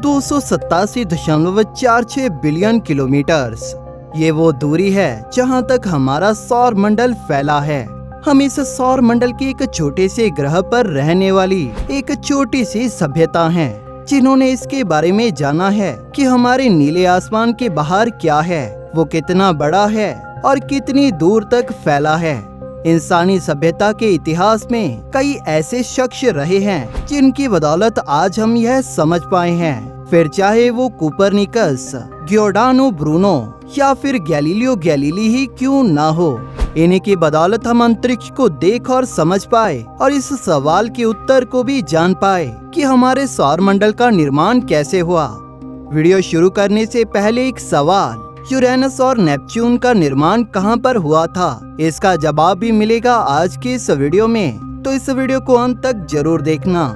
287.46 billion kilometres. ये वो दूरी है जहाँ तक हमारा सौर मंडल फैला है। हम इस सौर मंडल के एक छोटे से ग्रह पर रहने वाली एक छोटी सी सभ्यता हैं, जिन्होंने इसके बारे में जाना है कि हमारे नीले आसमान के बाहर क्या है, वो कितना बड़ा है और कितनी दूर तक फैला है। इंसानी सभ्यता के इतिहास में कई ऐसे शख्स रहे हैं जिनकी बदौलत आज हम यह समझ पाए हैं। फिर चाहे वो कोपरनिकस, गियोर्डानो ब्रूनो या फिर गैलीलियो गैलीली ही क्यों ना हो, इन्हीं की बदौलत हम अंतरिक्ष को देख और समझ पाए और इस सवाल के उत्तर को भी जान पाए कि हमारे सौर मंडल का निर्माण कैसे हुआ। वीडियो शुरू करने से पहले एक सवाल, यूरेनस और नेपच्यून का निर्माण कहां पर हुआ था, इसका जवाब भी मिलेगा आज के इस वीडियो में, तो इस वीडियो को अंत तक जरूर देखना।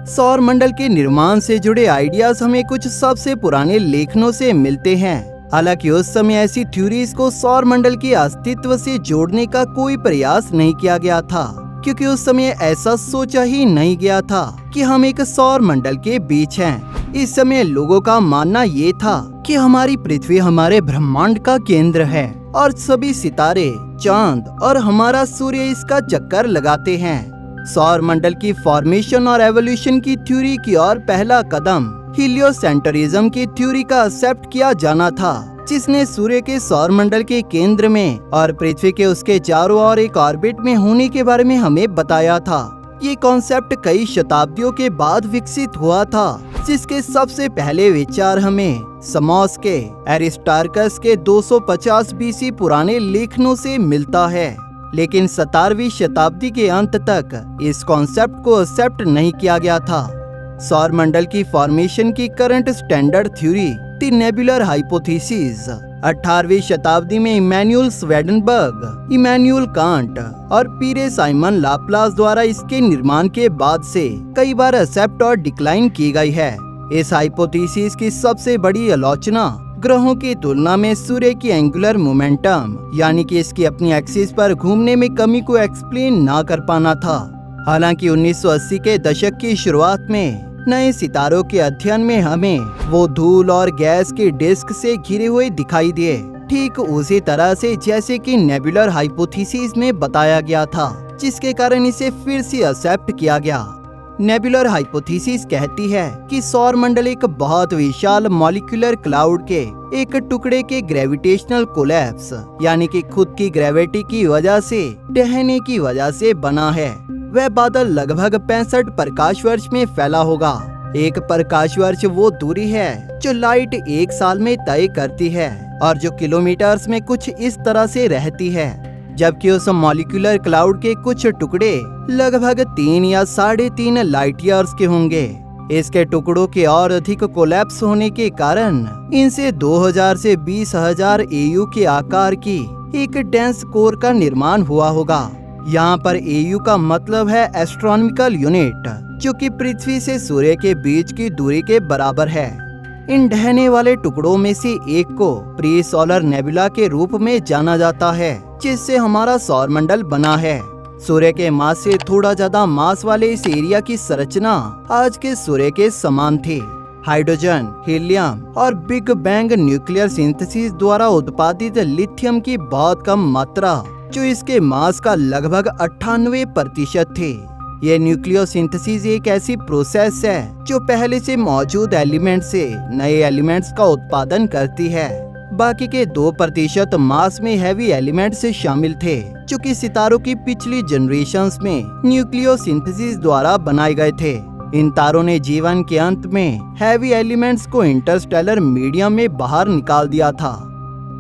सौर मंडल के निर्माण से जुड़े आइडियाज हमें कुछ सबसे पुराने लेखनों से मिलते हैं। हालांकि उस समय ऐसी थ्योरीज को सौर मंडल के अस्तित्व से जोड़ने का कोई प्रयास नहीं किया गया था, क्योंकि उस समय ऐसा सोचा ही नहीं गया था कि हम एक सौर मंडल के बीच हैं। इस समय लोगों का मानना ये था कि हमारी पृथ्वी हमारे ब्रह्मांड का केंद्र है और सभी सितारे, चांद और हमारा सूर्य इसका चक्कर लगाते हैं। सौर मंडल की फॉर्मेशन और एवोल्यूशन की थ्योरी की ओर पहला कदम हीलियोसेंट्रिज्म की थ्योरी का एक्सेप्ट किया जाना था, जिसने सूर्य के सौर मंडल के केंद्र में और पृथ्वी के उसके चारों ओर एक ऑर्बिट में होने के बारे में हमें बताया था। ये कॉन्सेप्ट कई शताब्दियों के बाद विकसित हुआ था, जिसके सबसे पहले विचार हमें समोस के एरिस्टार्कस के 250 बीसी पुराने लेखनों से मिलता है। लेकिन 17वीं शताब्दी के अंत तक इस कॉन्सेप्ट को एक्सेप्ट नहीं किया गया था। सौर मंडल की फॉर्मेशन की current standard theory the nebular hypothesis 18वीं शताब्दी में इमैनुअल स्वेडेनबर्ग, इमैनुअल कांट और पीरे साइमन लाप्लास द्वारा इसके निर्माण के बाद से कई बार एक्सेप्ट और डिक्लाइन की गई है। इस हाइपोथेसिस की सबसे बड़ी आलोचना ग्रहों की तुलना में सूर्य की एंगुलर मोमेंटम, यानी कि इसकी अपनी एक्सिस पर घूमने में कमी को एक्सप्लेन ना कर पाना था। हालांकि 1980 के दशक की शुरुआत में नए सितारों के अध्ययन में हमें वो धूल और गैस के डिस्क से घिरे हुए दिखाई दिए, ठीक उसी तरह से जैसे कि नेबुलर हाइपोथेसिस में बताया गया था, जिसके कारण इसे फिर से एक्सेप्ट किया गया। नेबुलर हाइपोथेसिस कहती है कि सौर मंडल एक बहुत विशाल मॉलिक्यूलर क्लाउड के एक टुकड़े के ग्रेविटेशनल कोलैप्स, यानी कि खुद की ग्रेविटी की वजह से ढहने की वजह से बना है। वह बादल लगभग 65 प्रकाश वर्ष में फैला होगा। एक प्रकाश वर्ष वो दूरी है जो लाइट एक साल में तय करती है और जो किलोमीटर्स में कुछ इस तरह से रहती है, जबकि उस मॉलिक्यूलर क्लाउड के कुछ टुकड़े लगभग 3 या 3.5 लाइट ईयर्स के होंगे। इसके टुकड़ों के और अधिक कोलैप्स होने के कारण इनसे 2000 से 20,000 AU के आकार की एक डेंस कोर का निर्माण हुआ होगा। यहाँ पर AU का मतलब है एस्ट्रोनॉमिकल यूनिट, जो कि पृथ्वी से सूर्य के बीच की दूरी के बराबर है। इन ढहने वाले टुकड़ों में से एक को प्री सोलर नेबुला के रूप में जाना जाता है, जिससे हमारा सौर मंडल बना है। सूर्य के मास से थोड़ा ज्यादा मास वाले इस एरिया की संरचना आज के सूर्य के समान थी। हाइड्रोजन, हीलियम और बिग बैंग न्यूक्लियर सिंथेसिस द्वारा उत्पादित लिथियम की बहुत कम मात्रा, जो इसके मास का लगभग 98% थे। ये न्यूक्लियोसिंथेसिस एक ऐसी प्रोसेस है जो पहले से मौजूद एलिमेंट से नए एलिमेंट्स का उत्पादन करती है। बाकी के 2% मास में हैवी एलिमेंट्स शामिल थे, जो कि सितारों की पिछली जनरेशंस में न्यूक्लियोसिंथेसिस द्वारा बनाए गए थे। इन तारों ने जीवन के अंत में हैवी एलिमेंट्स को इंटरस्टेलर मीडियम में बाहर निकाल दिया था।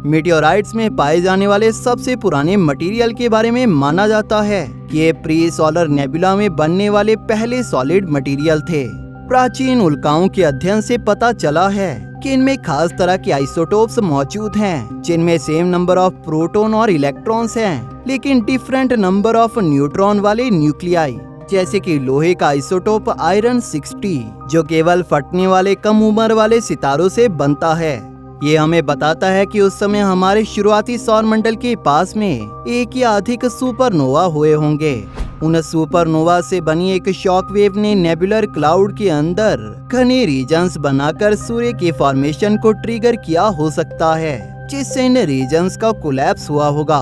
मीटियोराइट्स में पाए जाने वाले सबसे पुराने मटेरियल के बारे में माना जाता है कि ये प्री सोलर नेबुला में बनने वाले पहले सॉलिड मटेरियल थे। प्राचीन उल्काओं के अध्ययन से पता चला है कि इनमें खास तरह के आइसोटोप्स मौजूद हैं, जिनमें सेम नंबर ऑफ प्रोटॉन और इलेक्ट्रॉन्स हैं, लेकिन डिफरेंट नंबर ऑफ न्यूट्रॉन वाले न्यूक्लियाई, जैसे कि लोहे का आइसोटोप आयरन 60, जो केवल फटने वाले कम उम्र वाले सितारों से बनता है। ये हमें बताता है कि उस समय हमारे शुरुआती सौर मंडल के पास में एक या अधिक सुपरनोवा हुए होंगे। उन सुपरनोवा से बनी एक शॉकवेव ने नेबुलर क्लाउड के अंदर घने रीजन्स बनाकर सूर्य के फॉर्मेशन को ट्रिगर किया हो सकता है, जिससे इन रीजन्स का कोलैप्स हुआ होगा,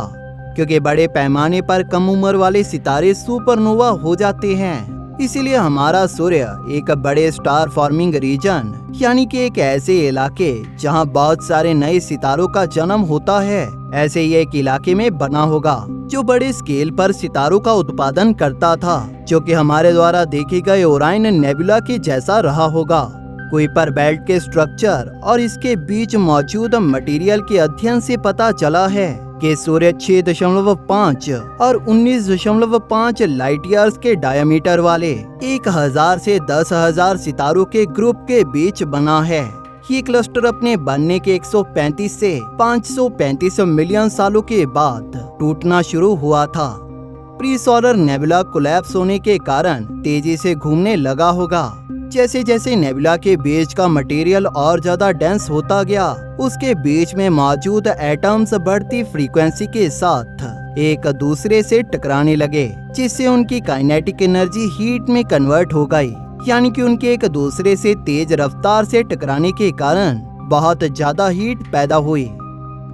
क्योंकि बड़े पैमाने पर कम उम्र वाले सितारे सुपरनोवा हो जाते हैं। इसीलिए हमारा सूर्य एक बड़े स्टार फॉर्मिंग रीजन यानी कि एक ऐसे इलाके जहां बहुत सारे नए सितारों का जन्म होता है, ऐसे ही एक इलाके में बना होगा जो बड़े स्केल पर सितारों का उत्पादन करता था, जो कि हमारे द्वारा देखे गए ओराइन नेबुला के जैसा रहा होगा। कुइपर बेल्ट के स्ट्रक्चर और इसके बीच मौजूद मटेरियल के अध्ययन से पता चला है कि सूर्य 6.5 और 19.5 लाइट ईयर्स के डायमीटर वाले 1000 से 10,000 सितारों के ग्रुप के बीच बना है। ये क्लस्टर अपने बनने के 135 से 535 मिलियन सालों के बाद टूटना शुरू हुआ था। प्री सोलर नेबुला कोलैप्स होने के कारण तेजी से घूमने लगा होगा। जैसे जैसे नेबुला के बीच का मटेरियल और ज्यादा डेंस होता गया, उसके बीच में मौजूद एटम्स बढ़ती फ्रीक्वेंसी के साथ एक दूसरे से टकराने लगे, जिससे उनकी काइनेटिक एनर्जी हीट में कन्वर्ट हो गई, यानी कि उनके एक दूसरे से तेज रफ्तार से टकराने के कारण बहुत ज्यादा हीट पैदा हुई।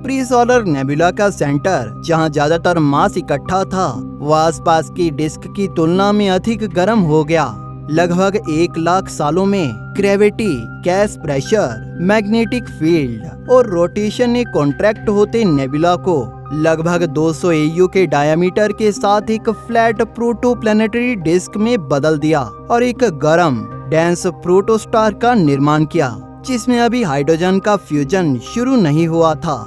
प्री सोलर नेबुला का सेंटर, जहां ज्यादातर मास इकट्ठा था, वह आसपास की डिस्क की तुलना में अधिक गर्म हो गया। लगभग 1 लाख सालों में gravity, gas pressure, magnetic field और रोटेशन ने कॉन्ट्रैक्ट होते नेबुला को लगभग 200 AU के डायमीटर के साथ एक फ्लैट प्रोटोप्लैनेटरी डिस्क में बदल दिया और एक गर्म डेंस प्रोटोस्टार का निर्माण किया, जिसमें अभी हाइड्रोजन का फ्यूजन शुरू नहीं हुआ था।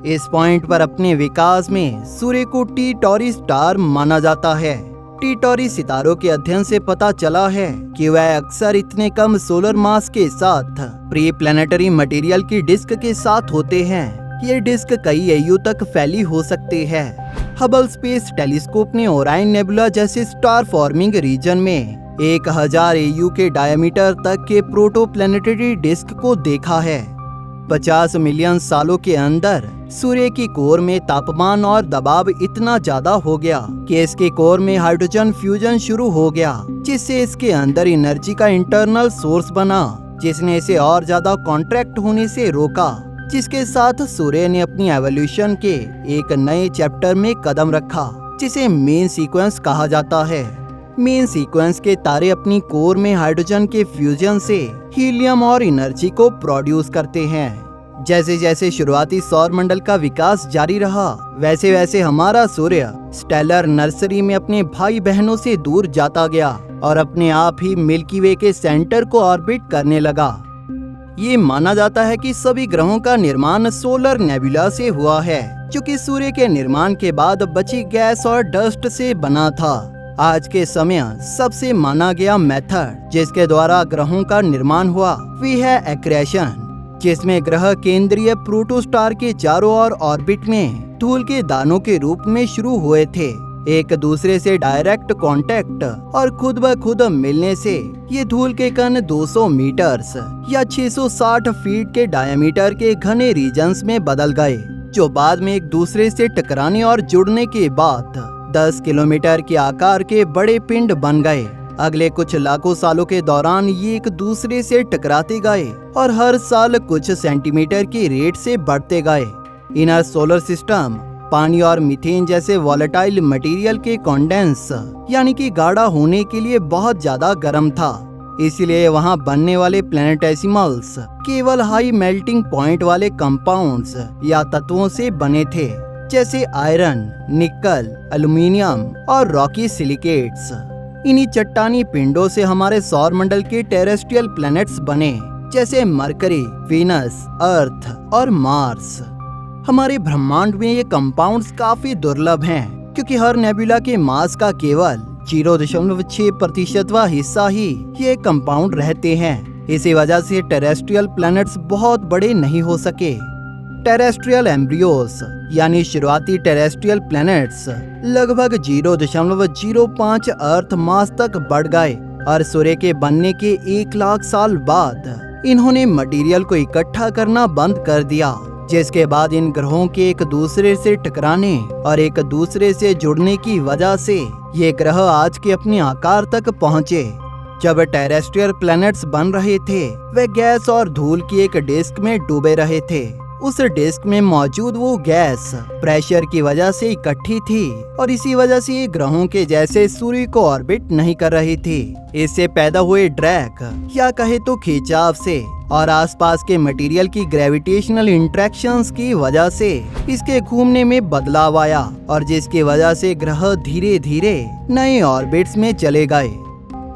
इस पॉइंट पर अपने विकास में सूर्य को टी टॉरी स्टार माना जाता है। टी टॉरी सितारों के अध्ययन से पता चला है कि वह अक्सर इतने कम सोलर मास के साथ प्री प्लैनेटरी मटेरियल की डिस्क के साथ होते हैं। ये डिस्क कई AU तक फैली हो सकती है। हबल स्पेस टेलीस्कोप ने ओराइन नेबुला जैसे स्टार फॉर्मिंग रीजन में 1000 AU के डायमीटर तक के प्रोटोप्लैनेटरी डिस्क को देखा है। 50 मिलियन सालों के अंदर सूर्य की कोर में तापमान और दबाव इतना ज्यादा हो गया कि इसके कोर में हाइड्रोजन फ्यूजन शुरू हो गया, जिससे इसके अंदर एनर्जी का इंटरनल सोर्स बना, जिसने इसे और ज्यादा कॉन्ट्रैक्ट होने से रोका, जिसके साथ सूर्य ने अपनी एवोल्यूशन के एक नए चैप्टर में कदम रखा, जिसे मेन सीक्वेंस कहा जाता है। मेन सीक्वेंस के तारे अपनी कोर में हाइड्रोजन के फ्यूजन से हीलियम और एनर्जी को प्रोड्यूस करते हैं। जैसे जैसे शुरुआती सौर मंडल का विकास जारी रहा, वैसे वैसे हमारा सूर्य स्टेलर नर्सरी में अपने भाई बहनों से दूर जाता गया और अपने आप ही मिल्की वे के सेंटर को ऑर्बिट करने लगा। ये माना जाता है कि सभी ग्रहों का निर्माण सोलर नेबुला से हुआ है, जो कि सूर्य के निर्माण के बाद बची गैस और डस्ट से बना था। आज के समय सबसे माना गया मेथड जिसके द्वारा ग्रहों का निर्माण हुआ, वह है एक्रेशन, जिसमें ग्रह केंद्रीय प्रोटोस्टार के चारों ओर ऑर्बिट में धूल के दानों के रूप में शुरू हुए थे। एक दूसरे से डायरेक्ट कांटेक्ट और खुद ब खुद मिलने से ये धूल के कण 200 मीटर्स या 660 फीट के डायमीटर के घने रीजन्स में बदल गए, जो बाद में एक दूसरे से टकराने और जुड़ने के बाद 10 किलोमीटर के आकार के बड़े पिंड बन गए। अगले कुछ लाखों सालों के दौरान ये एक दूसरे से टकराते गए और हर साल कुछ सेंटीमीटर की रेट से बढ़ते गए। इनर सोलर सिस्टम पानी और मीथेन जैसे वॉलेटाइल मटेरियल के कंडेंस यानी कि गाढ़ा होने के लिए बहुत ज्यादा गर्म था, इसलिए वहां बनने वाले प्लैनेटेसिमल्स केवल हाई मेल्टिंग पॉइंट वाले कंपाउंड्स या तत्वों से बने थे, जैसे आयरन, निकल, एल्युमिनियम और रॉकी सिलिकेट्स। इन्हीं चट्टानी पिंडों से हमारे सौर मंडल के टेरेस्ट्रियल प्लैनेट्स बने, जैसे मरकरी, वीनस, अर्थ और मार्स। हमारे ब्रह्मांड में ये कंपाउंड्स काफी दुर्लभ हैं, क्योंकि हर नेबुला के मास का केवल 0.6% हिस्सा ही ये कंपाउंड रहते हैं। इसी वजह से टेरेस्ट्रियल प्लैनेट्स बहुत बड़े नहीं हो सके। टेरेस्ट्रियल एम्ब्रियोस यानी शुरुआती टेरेस्ट्रियल प्लैनेट्स लगभग 0.05 अर्थ मास तक बढ़ गए और सूर्य के बनने के 1 लाख साल बाद इन्होंने मटेरियल को इकट्ठा करना बंद कर दिया जिसके बाद इन ग्रहों के एक दूसरे से टकराने और एक दूसरे से जुड़ने की वजह से ये ग्रह आज के अपने आकार तक पहुँचे। जब टेरेस्ट्रियल प्लैनेट्स बन रहे थे वे गैस और धूल की एक डिस्क में डूबे रहे थे। उस डिस्क में मौजूद वो गैस प्रेशर की वजह से इकट्ठी थी और इसी वजह से ये ग्रहों के जैसे सूर्य को ऑर्बिट नहीं कर रही थी। इससे पैदा हुए ड्रैग या कहे तो खिंचाव से और आसपास के मटेरियल की ग्रेविटेशनल इंटरेक्शंस की वजह से इसके घूमने में बदलाव आया और जिसकी वजह से ग्रह धीरे धीरे नए ऑर्बिट्स में चले गए।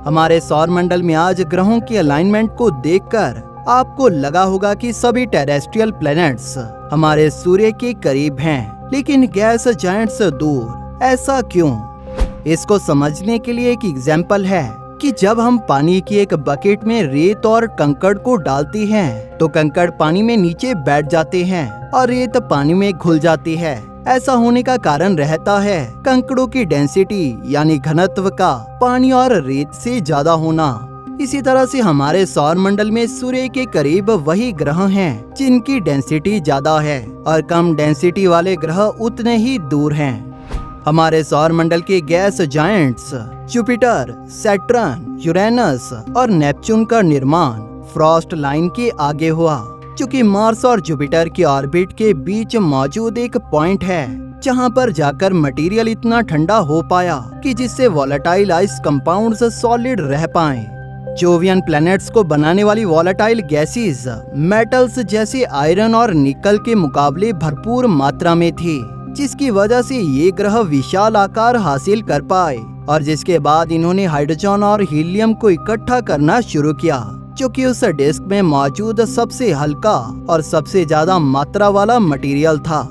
हमारे सौर मंडल में आज ग्रहों की अलाइनमेंट को देखकर आपको लगा होगा कि सभी टेरेस्ट्रियल प्लैनेट्स हमारे सूर्य के करीब हैं, लेकिन गैस जायंट्स दूर। ऐसा क्यों? इसको समझने के लिए एक एग्जाम्पल है कि जब हम पानी की एक बकेट में रेत और कंकड़ को डालते हैं तो कंकड़ पानी में नीचे बैठ जाते हैं और रेत पानी में घुल जाती है। ऐसा होने का कारण रहता है कंकड़ों की डेंसिटी यानी घनत्व का पानी और रेत से ज्यादा होना। इसी तरह से हमारे सौर मंडल में सूर्य के करीब वही ग्रह हैं जिनकी डेंसिटी ज्यादा है और कम डेंसिटी वाले ग्रह उतने ही दूर हैं। हमारे सौर मंडल के gas giants Jupiter, Saturn, Uranus और नेपच्यून का निर्माण फ्रॉस्ट लाइन के आगे हुआ, क्योंकि मार्स और जुपिटर के ऑर्बिट के बीच मौजूद एक पॉइंट है जहां पर जाकर मटेरियल इतना ठंडा हो पाया कि जिससे वॉलेटाइल आइस कंपाउंड्स सॉलिड रह पाएं। जोवियन प्लैनेट्स को बनाने वाली वॉलेटाइल गैसेस मेटल्स जैसे आयरन और निकल के मुकाबले भरपूर मात्रा में थी, जिसकी वजह से ये ग्रह विशाल आकार हासिल कर पाए और जिसके बाद इन्होंने हाइड्रोजन और हीलियम को इकट्ठा करना शुरू किया, जो कि उस डिस्क में मौजूद सबसे हल्का और सबसे ज्यादा मात्रा वाला मटेरियल था।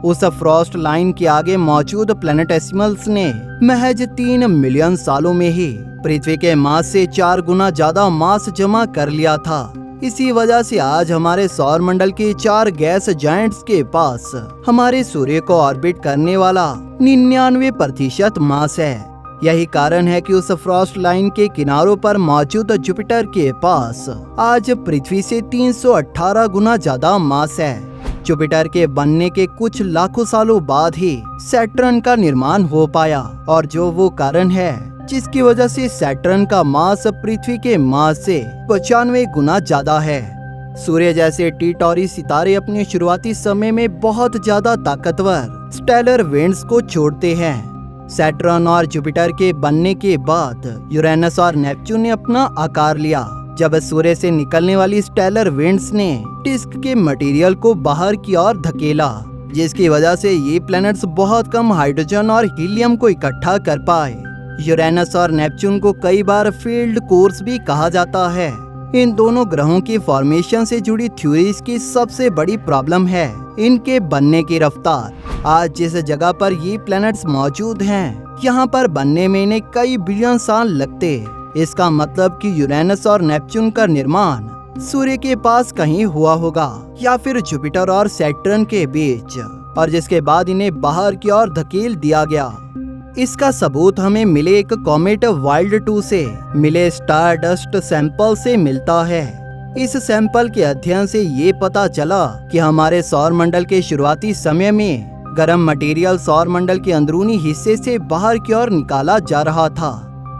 उस फ्रॉस्ट लाइन के आगे मौजूद प्लैनेटेसिमल्स ने महज 3 मिलियन सालों में ही पृथ्वी के मास से 4 गुना ज्यादा मास जमा कर लिया था। इसी वजह से आज हमारे सौर मंडल के 4 गैस जायंट्स के पास हमारे सूर्य को ऑर्बिट करने वाला 99% मास है। यही कारण है कि उस फ्रॉस्ट लाइन के किनारों पर मौजूद जुपिटर के पास आज पृथ्वी से 318 गुना ज्यादा मास है। जुपिटर के बनने के कुछ लाखों सालों बाद ही सैटर्न का निर्माण हो पाया और जो वो कारण है जिसकी वजह से सैटर्न का मास पृथ्वी के मास से 95 गुना ज्यादा है। सूर्य जैसे टीटॉरी सितारे अपने शुरुआती समय में बहुत ज्यादा ताकतवर स्टेलर विंड्स को छोड़ते हैं। सैटर्न और जुपिटर के बनने के बाद यूरेनस और नेपच्यून ने अपना आकार लिया, जब सूर्य से निकलने वाली स्टेलर विंड्स ने डिस्क के मटेरियल को बाहर की ओर धकेला, जिसकी वजह से ये प्लैनेट्स बहुत कम हाइड्रोजन और हीलियम को इकट्ठा कर पाए। यूरेनस और नेपच्यून को कई बार फील्ड कोर्स भी कहा जाता है। इन दोनों ग्रहों की फॉर्मेशन से जुड़ी थ्योरीज की सबसे बड़ी प्रॉब्लम है इनके बनने की रफ्तार। आज जिस जगह पर ये प्लैनेट्स मौजूद हैं, यहाँ पर बनने में इन्हें कई बिलियन साल लगते। इसका मतलब कि यूरेनस और नेपच्यून का निर्माण सूर्य के पास कहीं हुआ होगा या फिर जुपिटर और सैटर्न के बीच, और जिसके बाद इन्हें बाहर की ओर धकेल दिया गया। इसका सबूत हमें मिले एक कॉमेट वाइल्ड 2 से मिले स्टार डस्ट सैंपल से मिलता है। इस सैंपल के अध्ययन से ये पता चला कि हमारे सौर मंडल के शुरुआती समय में गर्म मटेरियल सौर मंडल के अंदरूनी हिस्से से बाहर की ओर निकाला जा रहा था।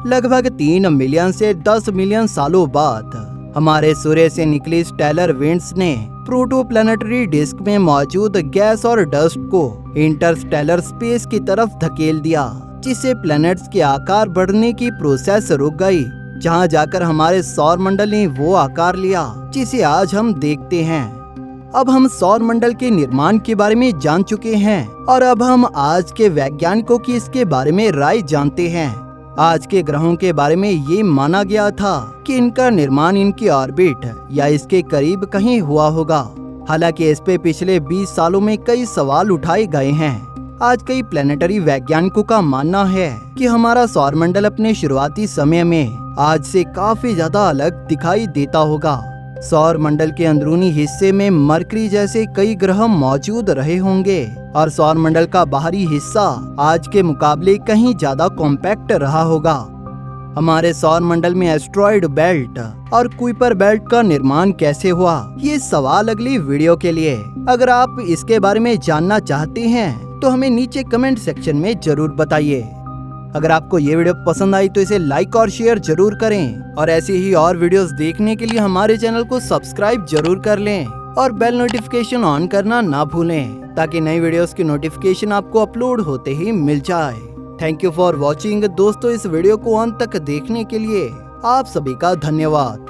लगभग 3 मिलियन से 10 मिलियन सालों बाद हमारे सूर्य से निकली स्टेलर विंड्स ने प्रोटोप्लैनेटरी डिस्क में मौजूद गैस और डस्ट को इंटरस्टेलर स्पेस की तरफ धकेल दिया, जिससे प्लैनेट्स के आकार बढ़ने की प्रोसेस रुक गई, जहां जाकर हमारे सौर मंडल ने वो आकार लिया जिसे आज हम देखते हैं। अब हम सौर मंडल के निर्माण के बारे में जान चुके हैं और अब हम आज के वैज्ञानिकों की इसके बारे में राय जानते हैं। आज के ग्रहों के बारे में ये माना गया था कि इनका निर्माण इनकी ऑर्बिट या इसके करीब कहीं हुआ होगा। हालांकि इस पे पिछले 20 सालों में कई सवाल उठाए गए हैं। आज कई प्लैनेटरी वैज्ञानिकों का मानना है कि हमारा सौर मंडल अपने शुरुआती समय में आज से काफी ज्यादा अलग दिखाई देता होगा। सौर मंडल के अंदरूनी हिस्से में मरकरी जैसे कई ग्रह मौजूद रहे होंगे और सौर मंडल का बाहरी हिस्सा आज के मुकाबले कहीं ज्यादा कॉम्पैक्ट रहा होगा। हमारे सौर मंडल में एस्ट्रॉइड बेल्ट और कुइपर बेल्ट का निर्माण कैसे हुआ, ये सवाल अगली वीडियो के लिए। अगर आप इसके बारे में जानना चाहते हैं तो हमें नीचे कमेंट सेक्शन में जरूर बताइए। अगर आपको ये वीडियो पसंद आई तो इसे लाइक और शेयर जरूर करें और ऐसी ही और वीडियोस देखने के लिए हमारे चैनल को सब्सक्राइब जरूर कर लें और बेल नोटिफिकेशन ऑन करना ना भूलें ताकि नई वीडियोस की नोटिफिकेशन आपको अपलोड होते ही मिल जाए। थैंक यू फॉर वॉचिंग दोस्तों, इस वीडियो को अंत तक देखने के लिए आप सभी का धन्यवाद।